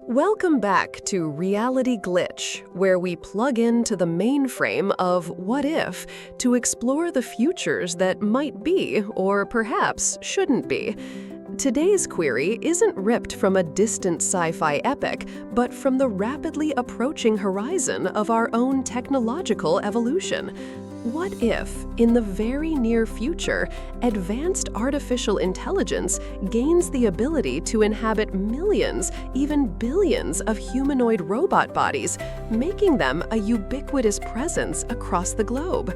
Welcome back to Reality Glitch, where we plug into the mainframe of What If to explore the futures that might be, or perhaps shouldn't be. Today's query isn't ripped from a distant sci-fi epic, but from the rapidly approaching horizon of our own technological evolution. What if, in the very near future, advanced artificial intelligence gains the ability to inhabit millions, even billions of humanoid robot bodies, making them a ubiquitous presence across the globe?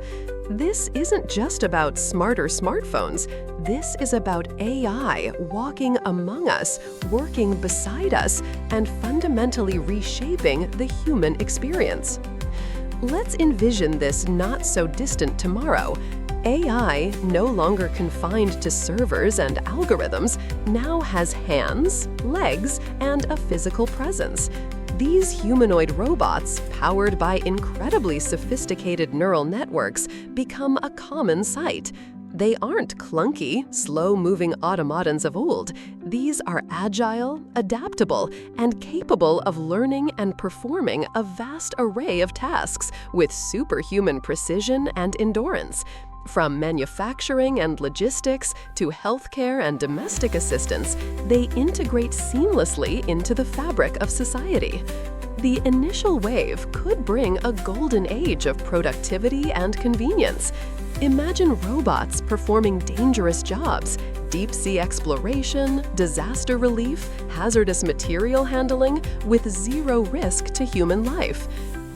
This isn't just about smarter smartphones. This is about AI walking among us, working beside us, and fundamentally reshaping the human experience. Let's envision this not-so-distant tomorrow. AI, no longer confined to servers and algorithms, now has hands, legs, and a physical presence. These humanoid robots, powered by incredibly sophisticated neural networks, become a common sight. They aren't clunky, slow-moving automatons of old. These are agile, adaptable, and capable of learning and performing a vast array of tasks with superhuman precision and endurance. From manufacturing and logistics to healthcare and domestic assistance, they integrate seamlessly into the fabric of society. The initial wave could bring a golden age of productivity and convenience. Imagine robots performing dangerous jobs, deep-sea exploration, disaster relief, hazardous material handling, with zero risk to human life.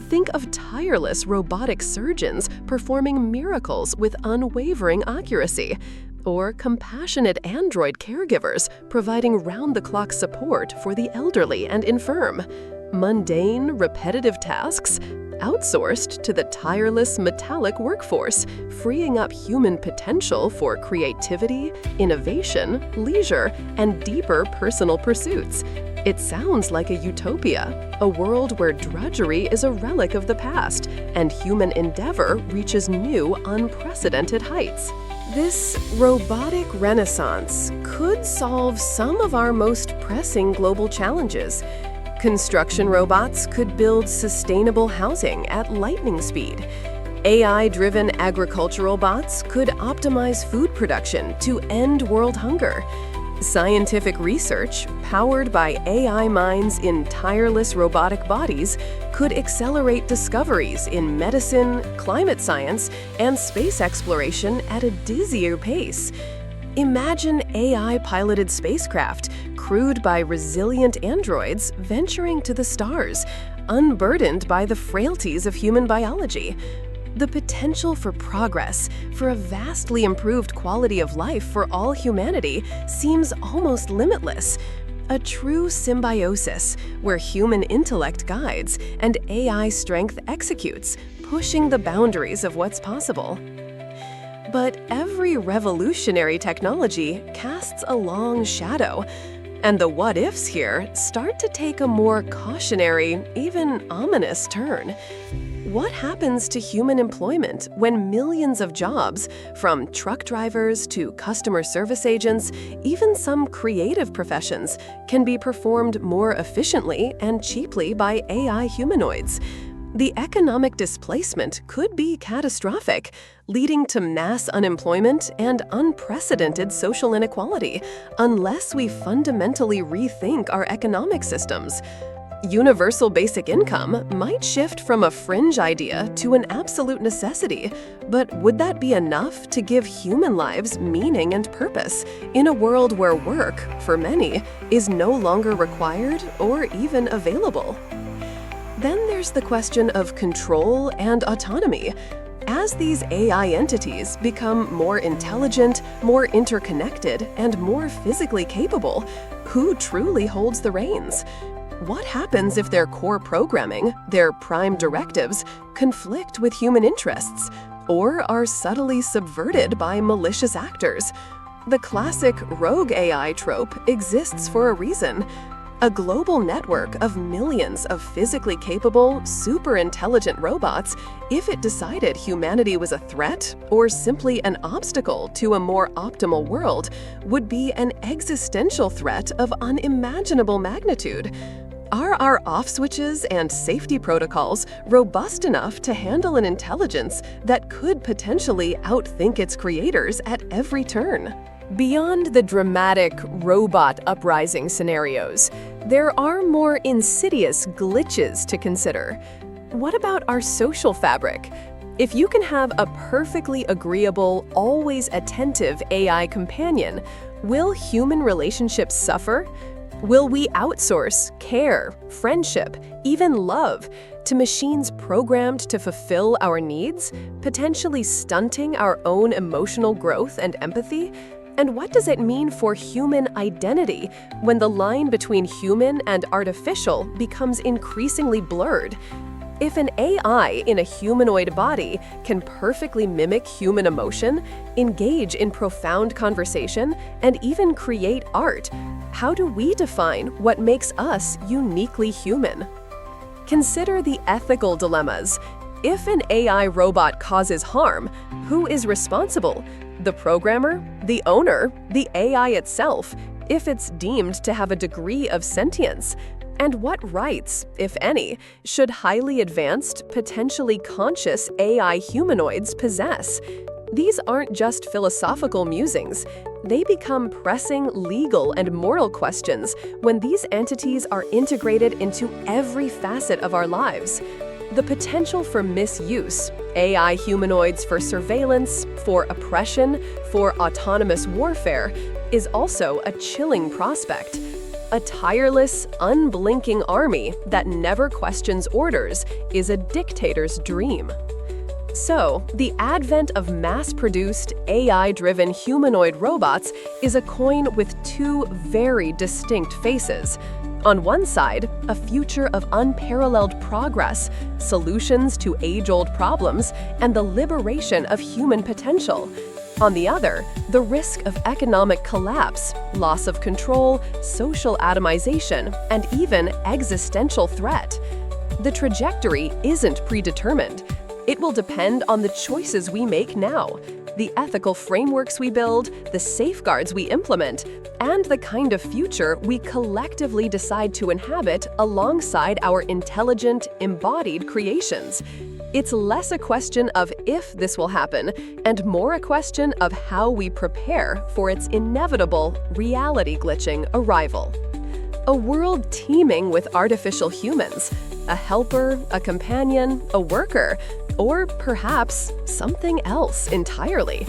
Think of tireless robotic surgeons performing miracles with unwavering accuracy, or compassionate android caregivers providing round-the-clock support for the elderly and infirm. Mundane, repetitive tasks outsourced to the tireless metallic workforce, freeing up human potential for creativity, innovation, leisure, and deeper personal pursuits. It sounds like a utopia, a world where drudgery is a relic of the past, and human endeavor reaches new, unprecedented heights. This robotic renaissance could solve some of our most pressing global challenges. Construction robots could build sustainable housing at lightning speed. AI-driven agricultural bots could optimize food production to end world hunger. Scientific research, powered by AI minds in tireless robotic bodies, could accelerate discoveries in medicine, climate science, and space exploration at a dizzier pace. Imagine AI-piloted spacecraft, crewed by resilient androids venturing to the stars, unburdened by the frailties of human biology. The potential for progress, for a vastly improved quality of life for all humanity, seems almost limitless. A true symbiosis where human intellect guides and AI strength executes, pushing the boundaries of what's possible. But every revolutionary technology casts a long shadow, and the what-ifs here start to take a more cautionary, even ominous turn. What happens to human employment when millions of jobs, from truck drivers to customer service agents, even some creative professions, can be performed more efficiently and cheaply by AI humanoids? The economic displacement could be catastrophic, leading to mass unemployment and unprecedented social inequality, unless we fundamentally rethink our economic systems. Universal basic income might shift from a fringe idea to an absolute necessity, but would that be enough to give human lives meaning and purpose in a world where work, for many, is no longer required or even available? Then there's the question of control and autonomy. As these AI entities become more intelligent, more interconnected, and more physically capable, who truly holds the reins? What happens if their core programming, their prime directives, conflict with human interests, or are subtly subverted by malicious actors? The classic rogue AI trope exists for a reason. A global network of millions of physically capable, super-intelligent robots, if it decided humanity was a threat or simply an obstacle to a more optimal world, would be an existential threat of unimaginable magnitude. Are our off switches and safety protocols robust enough to handle an intelligence that could potentially outthink its creators at every turn? Beyond the dramatic robot uprising scenarios, there are more insidious glitches to consider. What about our social fabric? If you can have a perfectly agreeable, always attentive AI companion, will human relationships suffer? Will we outsource care, friendship, even love to machines programmed to fulfill our needs, potentially stunting our own emotional growth and empathy? And what does it mean for human identity when the line between human and artificial becomes increasingly blurred? If an AI in a humanoid body can perfectly mimic human emotion, engage in profound conversation, and even create art, how do we define what makes us uniquely human? Consider the ethical dilemmas. If an AI robot causes harm, who is responsible? The programmer? The owner? The AI itself, if it's deemed to have a degree of sentience? And what rights, if any, should highly advanced, potentially conscious AI humanoids possess? These aren't just philosophical musings. They become pressing legal and moral questions when these entities are integrated into every facet of our lives. The potential for misuse, AI humanoids for surveillance, for oppression, for autonomous warfare, is also a chilling prospect. A tireless, unblinking army that never questions orders is a dictator's dream. So, the advent of mass-produced, AI-driven humanoid robots is a coin with two very distinct faces. On one side, a future of unparalleled progress, solutions to age-old problems, and the liberation of human potential. On the other, the risk of economic collapse, loss of control, social atomization, and even existential threat. The trajectory isn't predetermined. It will depend on the choices we make now, the ethical frameworks we build, the safeguards we implement, and the kind of future we collectively decide to inhabit alongside our intelligent, embodied creations. It's less a question of if this will happen, and more a question of how we prepare for its inevitable, reality-glitching arrival. A world teeming with artificial humans, a helper, a companion, a worker, or perhaps something else entirely.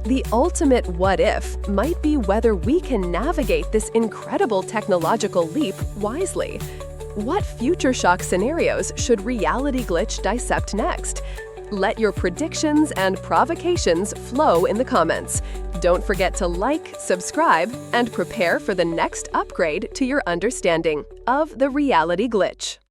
The ultimate what-if might be whether we can navigate this incredible technological leap wisely. What future shock scenarios should Reality Glitch dissect next? Let your predictions and provocations flow in the comments. Don't forget to like, subscribe, and prepare for the next upgrade to your understanding of the Reality Glitch.